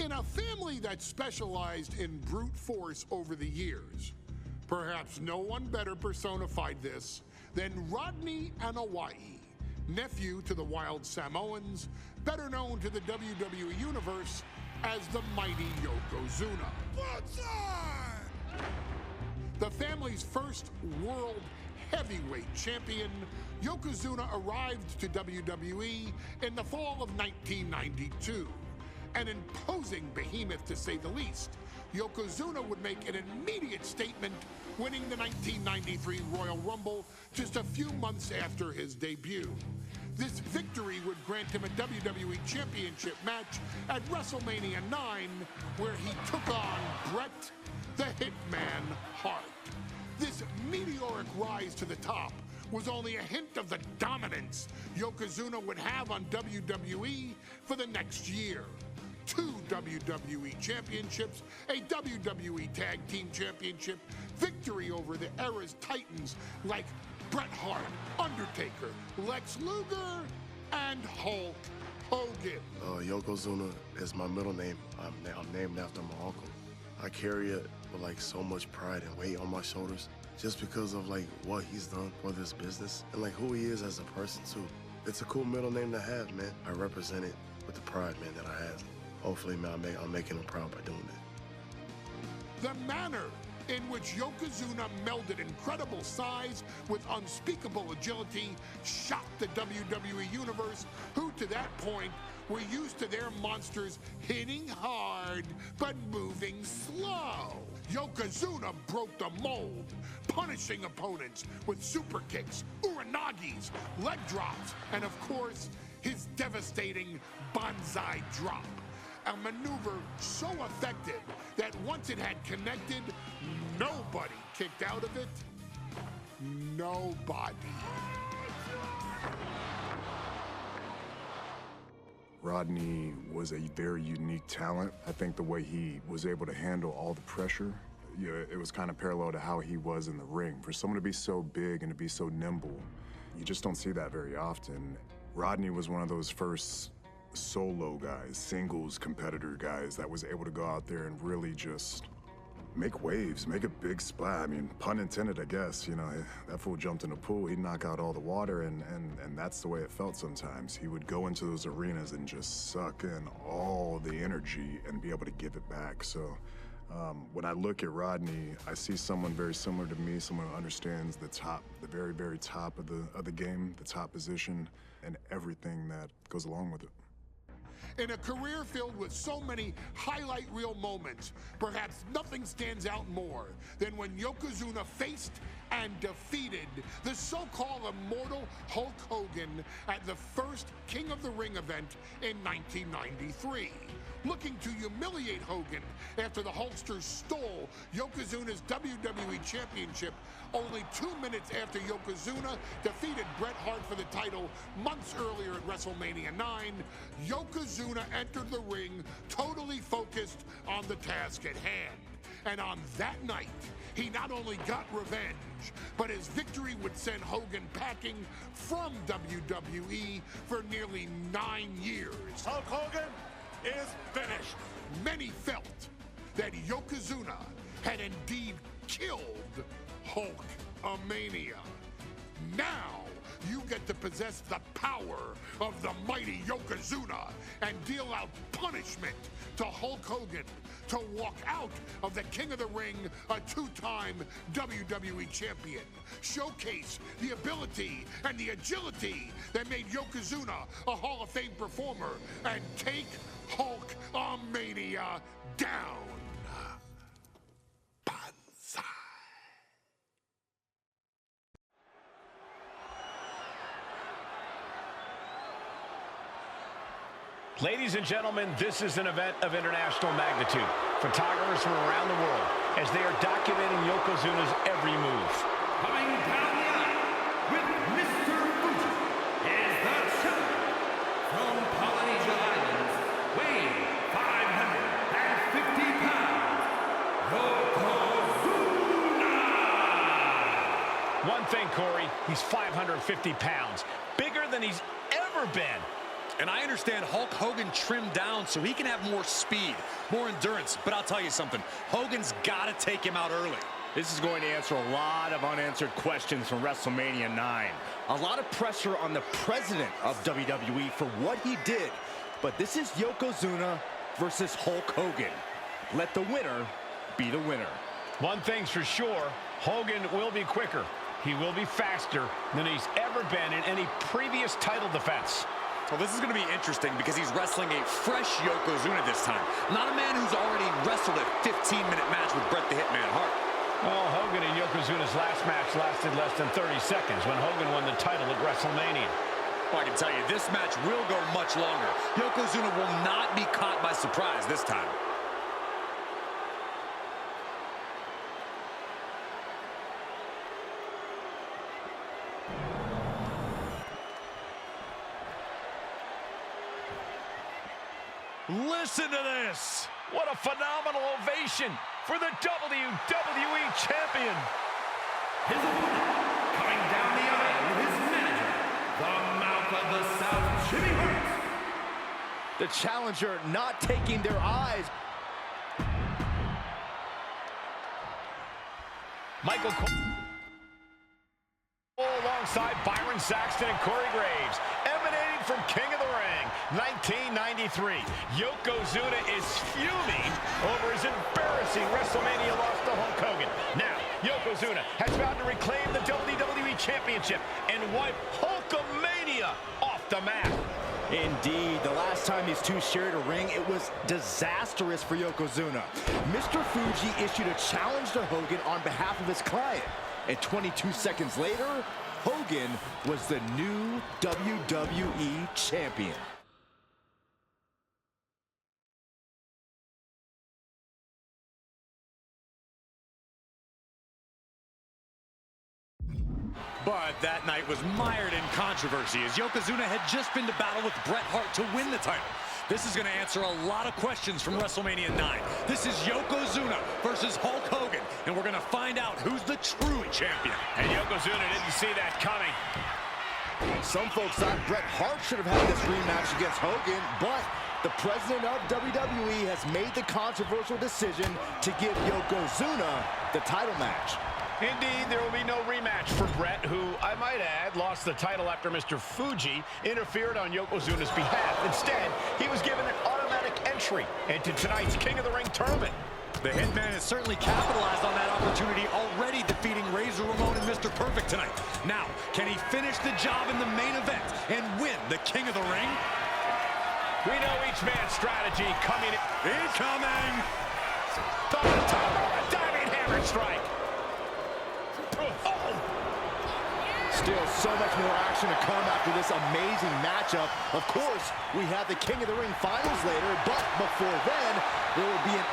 In a family that specialized in brute force over the years, perhaps no one better personified this than Rodney Anawai, nephew to the Wild Samoans, better known to the WWE Universe as the mighty Yokozuna. The family's first world heavyweight champion, Yokozuna arrived to WWE in the fall of 1992. An imposing behemoth, to say the least, Yokozuna would make an immediate statement, winning the 1993 Royal Rumble just a few months after his debut. This victory would grant him a WWE Championship match at WrestleMania 9, where he took on Bret the Hitman Hart. This meteoric rise to the top was only a hint of the dominance Yokozuna would have on WWE for the next year. 2 WWE championships, a WWE Tag Team Championship, victory over the era's titans like Bret Hart, Undertaker, Lex Luger, and Hulk Hogan. Yokozuna is my middle name. I'm named after my uncle. I carry it with like so much pride and weight on my shoulders just because of like what he's done for this business and like who he is as a person too. It's a cool middle name to have, man. I represent it with the pride, man, that I have. Hopefully, man, I'm making him proud by doing that. The manner in which Yokozuna melded incredible size with unspeakable agility shocked the WWE Universe, who to that point were used to their monsters hitting hard but moving slow. Yokozuna broke the mold, punishing opponents with super kicks, uranagis, leg drops, and of course, his devastating banzai drop. A maneuver so effective that once it had connected, nobody kicked out of it. Nobody. Rodney was a very unique talent. I think the way he was able to handle all the pressure, it was kind of parallel to how he was in the ring. For someone to be so big and to be so nimble, you just don't see that very often. Rodney was one of those first solo guys, singles competitor guys that was able to go out there and really just make waves, make a big splash. I mean, pun intended, I guess. You know, that fool jumped in a pool, he'd knock out all the water, and that's the way it felt sometimes. He would go into those arenas and just suck in all the energy and be able to give it back. So when I look at Rodney, I see someone very similar to me, someone who understands the top, the very, very top of the game, the top position, and everything that goes along with it. In a career filled with so many highlight reel moments, perhaps nothing stands out more than when Yokozuna faced and defeated the so-called immortal Hulk Hogan at the first King of the Ring event in 1993. Looking to humiliate Hogan after the Hulkster stole Yokozuna's WWE Championship only 2 minutes after Yokozuna defeated Bret Hart for the title months earlier at WrestleMania 9, Yokozuna entered the ring totally focused on the task at hand. And on that night, he not only got revenge, but his victory would send Hogan packing from WWE for nearly 9 years. Hulk Hogan is finished. Many felt that Yokozuna had indeed killed Hulkamania. Now you get to possess the power of the mighty Yokozuna and deal out punishment to Hulk Hogan to walk out of the King of the Ring, a 2-time WWE champion. Showcase the ability and the agility that made Yokozuna a Hall of Fame performer and take Hulkamania down. Banzai. Ladies and gentlemen, this is an event of international magnitude. Photographers from around the world as they are documenting Yokozuna's every move. Coming down the aisle with Mr. Fuji is the champion from Polynesia Islands, weighing 550 pounds, Yokozuna! One thing, Corey, he's 550 pounds, bigger than he's ever been. And I understand Hulk Hogan trimmed down so he can have more speed, more endurance. But I'll tell you something, Hogan's got to take him out early. This is going to answer a lot of unanswered questions from WrestleMania 9. A lot of pressure on the president of WWE for what he did. But this is Yokozuna versus Hulk Hogan. Let the winner be the winner. One thing's for sure, Hogan will be quicker. He will be faster than he's ever been in any previous title defense. Well, this is going to be interesting because he's wrestling a fresh Yokozuna this time. Not a man who's already wrestled a 15-minute match with Bret the Hitman Hart. Well, Hogan and Yokozuna's last match lasted less than 30 seconds when Hogan won the title at WrestleMania. Well, I can tell you, this match will go much longer. Yokozuna will not be caught by surprise this time. Listen to this. What a phenomenal ovation for the WWE Champion. His opponent, coming down the aisle with his manager, the Mouth of the South, Jimmy Hart. The challenger not taking their eyes. Michael Cole alongside Byron Saxton and Corey Graves, emanating from King of the Ring, 1993. Yokozuna is fuming over his embarrassing WrestleMania loss to Hulk Hogan. Now, Yokozuna has vowed to reclaim the WWE Championship and wipe Hulkamania off the map. Indeed, the last time these two shared a ring, it was disastrous for Yokozuna. Mr. Fuji issued a challenge to Hogan on behalf of his client. And 22 seconds later, Hogan was the new WWE Champion. But that night was mired in controversy as Yokozuna had just been to battle with Bret Hart to win the title. This is going to answer a lot of questions from WrestleMania 9. This is Yokozuna versus Hulk Hogan, and we're going to find out who's the true champion. And Yokozuna didn't see that coming. Some folks thought Bret Hart should have had this rematch against Hogan, but the president of WWE has made the controversial decision to give Yokozuna the title match. Indeed, there will be no rematch for Bret, who, I might add, lost the title after Mr. Fuji interfered on Yokozuna's behalf. Instead, he was given an automatic entry into tonight's King of the Ring tournament. The Hitman has certainly capitalized on that opportunity, already defeating Razor Ramon and Mr. Perfect tonight. Now, can he finish the job in the main event and win the King of the Ring? We know each man's strategy coming in. Incoming! Top to top, a diving hammer strike. Still so much more action to come after this amazing matchup. Of course, we have the King of the Ring finals later, but before then, there will be an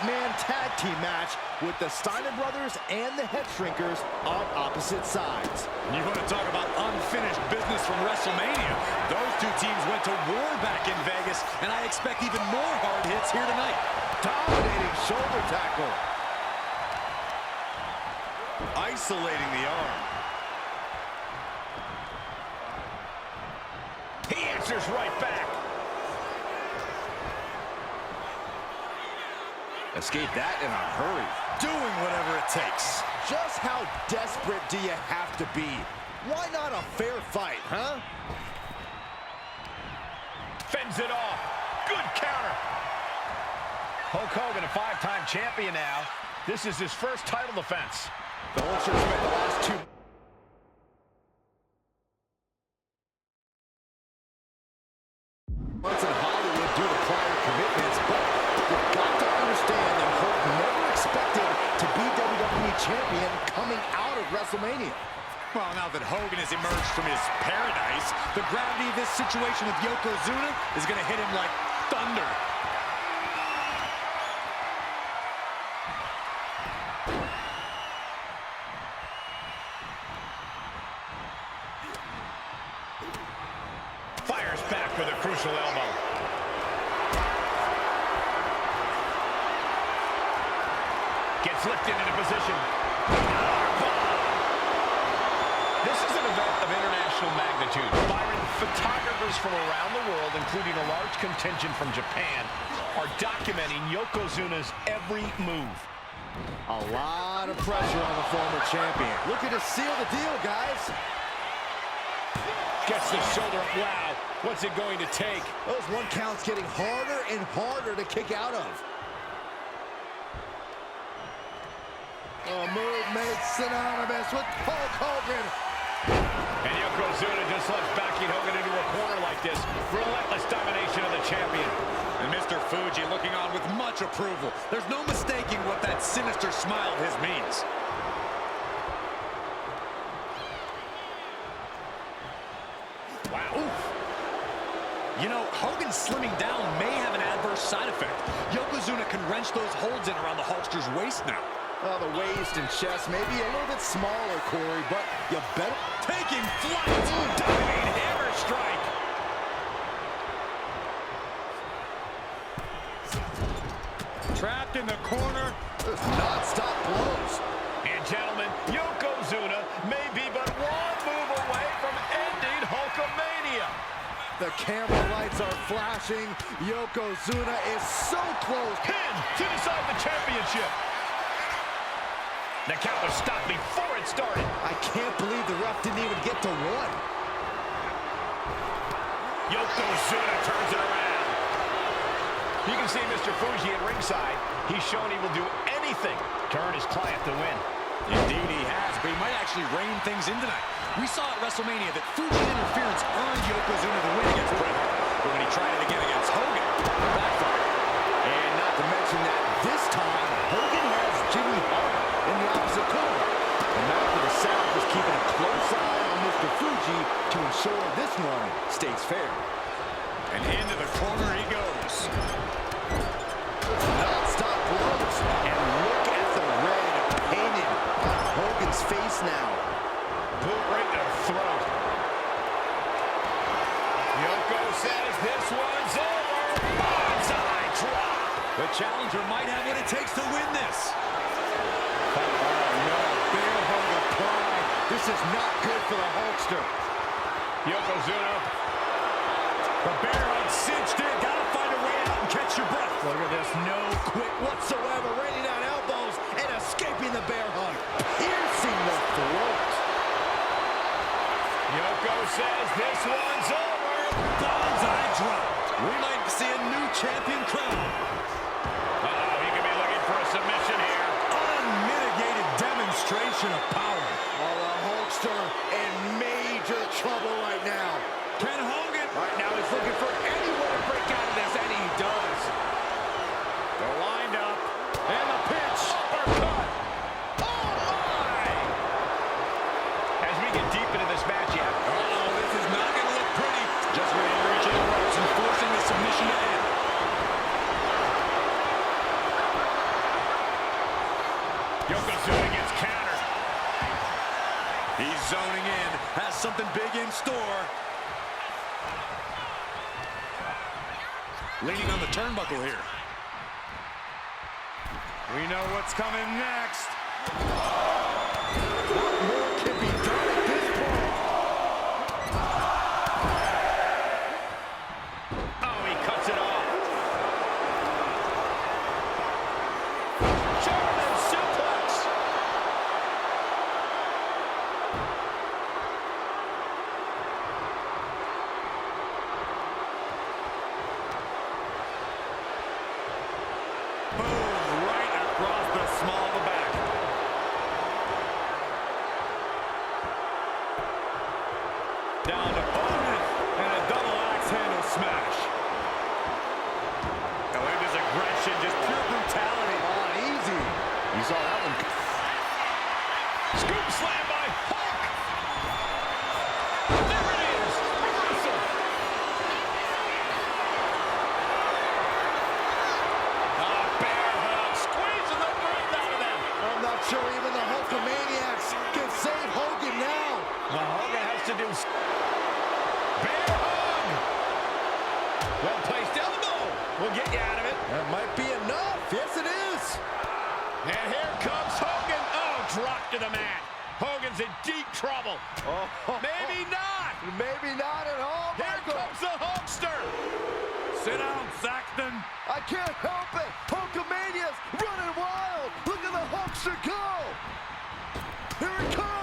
8-man tag team match with the Steiner brothers and the Head Shrinkers on opposite sides. You want to talk about unfinished business from WrestleMania? Those two teams went to war back in Vegas, and I expect even more hard hits here tonight. Dominating shoulder tackle. Isolating the arm. He answers right back. Escape that in a hurry. Doing whatever it takes. Just how desperate do you have to be? Why not a fair fight, huh? Fends it off. Good counter. Hulk Hogan, a 5-time champion now. This is his first title defense. The Vulture spent the last 2 months in Hollywood due to prior commitments, but you've got to understand that Hulk never expected to be WWE Champion coming out of WrestleMania. Well, now that Hogan has emerged from his paradise, the gravity of this situation with Yokozuna is going to hit him like thunder. Fires back with a crucial elbow. Gets lifted into position. This is an event of international magnitude. Byron, photographers from around the world, including a large contingent from Japan, are documenting Yokozuna's every move. A lot of pressure on the former champion. Looking to seal the deal, guys. Gets the shoulder up. Wow, what's it going to take? Those one counts getting harder and harder to kick out of. A move made synonymous with Hulk Hogan. And Yokozuna just left backing Hogan into a corner like this. Relentless domination of the champion. And Mr. Fuji looking on with much approval. There's no mistaking what that sinister smile of his means. Wow. Oof. You know, Hogan slimming down may have an adverse side effect. Yokozuna can wrench those holds in around the Hulkster's waist now. Well, the waist and chest may be a little bit smaller, Corey, but you better... Taking flight! Diving hammer strike! Trapped in the corner. Non-stop blows. And gentlemen, Yokozuna may be but one move away from ending Hulkamania. The camera lights are flashing. Yokozuna is so close. Pin to decide the championship. The count was stopped before it started. I can't believe the ref didn't even get to one. Yokozuna turns it around. You can see Mr. Fuji at ringside. He's shown he will do anything to earn his client to win. Indeed he has, but he might actually rein things in tonight. We saw at WrestleMania that Fuji's interference earned Yokozuna the win against Bret Hart. But when he tried it again against Hogan, it backfired. And not to mention that this time, Hogan has Jimmy Hart in the opposite corner. The man for the South is keeping a close eye on Mr. Fuji to ensure this one stays fair. And into the corner he goes. Non-stop blows. And look at the red painted on Hogan's face now. Boot right to the throat. Yoko says this one's over. Bonsai drop. The challenger might have what it takes to win this. Oh, no. Bear hug of pride. This is not good for the Hulkster. Yokozuna. The bear hug cinched in. Gotta find a way out and catch your breath. Look at this. No quit whatsoever. Raining down elbows and escaping the bear hug. Piercing the throat. Yoko says this one's over. Bonsai drop. We might see a new champion crown. Uh-oh, he could be looking for a submission here. Unmitigated demonstration of power. Oh, the Hulkster in major trouble right now. Can Hogan? Right now he's looking for anyone to break out of this, and he does. They're lined up. And the pitch. Uppercut. Oh, my! As we get deep into this match, you have... Uh-oh, this is not going to look pretty. Just reaching the ropes and forcing the submission to end. Yokozuna gets countered. He's zoning in. Has something big in store. Leaning on the turnbuckle here. We know what's coming next. What more can be done at this point? Oh, he cuts it off. German suplex. Boom, right across the small of the back. Down to opponent and a double axe handle smash. Now look at this aggression, just pure brutality. Oh, easy. You saw that one. Scoop slam by Hulk. There it is. Reversal. Bear hug. Squeezing the breath out of them. I'm not sure even the Hulkamaniacs can save Hogan now. Well, Hogan has to do... Bear hug. Well-placed elbow. We'll get you out of it. That might be enough. Yes, it is. And here comes Hogan. Oh, drop to the mat. Hogan's in deep trouble. Maybe not. Maybe not at all, Here Michael. comes the Hulkster. Sit down, Saxton. I can't help it. Hulkamania's running wild. Look at the Hulkster go. Here it comes.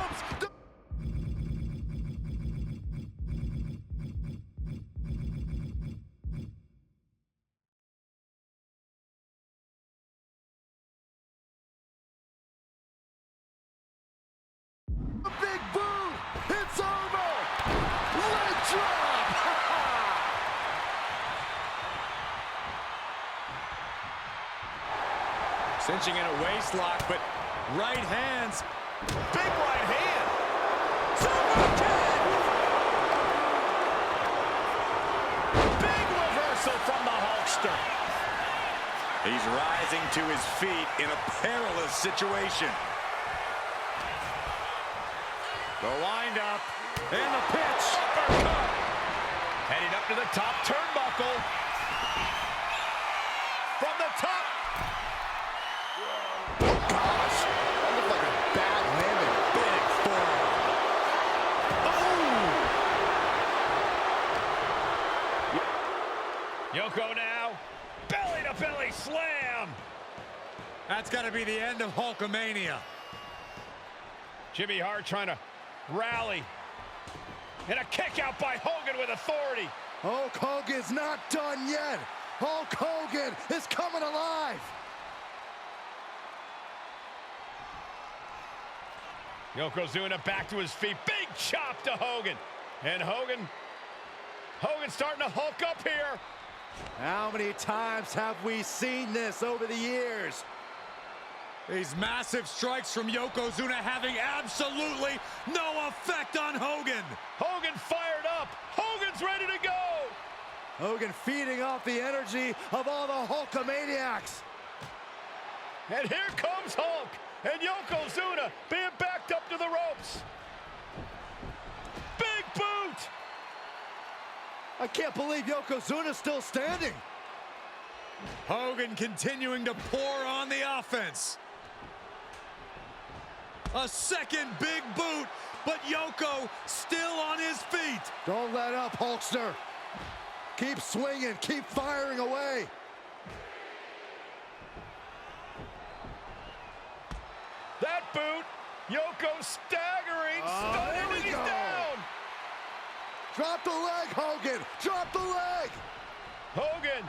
A big boot. It's over. Leg drop. Cinching in a waist lock, but right hands. Big right hand. Super kick. Big reversal from the Hulkster. He's rising to his feet in a perilous situation. The wind up and the pitch. Uppercut. Heading up to the top turnbuckle. From the top. Gosh, that looked like a bad landing. Big forearm. Yoko now. Belly to belly slam. That's got to be the end of Hulkamania. Jimmy Hart trying to rally. And a kick out by Hogan with authority. Hulk Hogan's not done yet. Hulk Hogan is coming alive. Yokozuna back to his feet. Big chop to Hogan. And Hogan's starting to hulk up here. How many times have we seen this over the years? These massive strikes from Yokozuna having absolutely no effect on Hogan. Hogan fired up. Hogan's ready to go. Hogan feeding off the energy of all the Hulkamaniacs. And here comes Hulk. And Yokozuna being backed up to the ropes. Big boot. I can't believe Yokozuna's still standing. Hogan continuing to pour on the offense. A second big boot, but Yoko still on his feet. Don't let up, Hulkster. Keep swinging, keep firing away. That boot, Yoko staggering, stunning, and he's down. Drop the leg, Hogan, drop the leg. Hogan,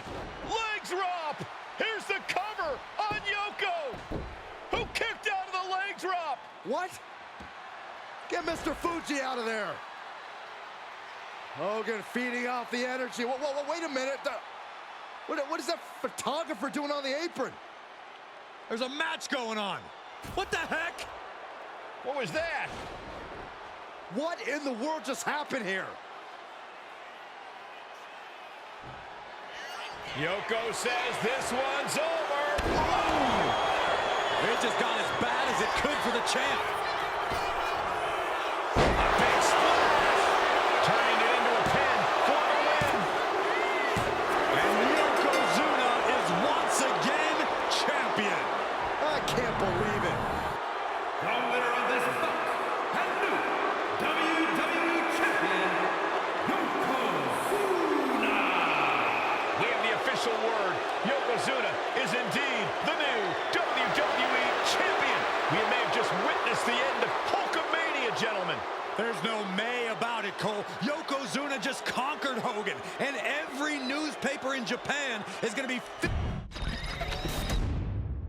leg drop. Here's the cover on Yoko, who kicked out of the leg drop. What? Get Mr. Fuji out of there. Hogan feeding off the energy. Whoa, wait a minute. What is that photographer doing on the apron? There's a match going on. What the heck? What was that? What in the world just happened here? Yoko says this one's over. It just got as bad as it could for the champ. A big splash, turning it into a pin for the win. And Yokozuna is once again champion. I can't believe it. The winner of this bout and new WWE Champion, Yokozuna. We have the official word. Yokozuna is indeed the new WWE Champion. We may have just witnessed the end of Hulkamania, gentlemen. There's no may about it, Cole. Yokozuna just conquered Hogan, and every newspaper in Japan is going to be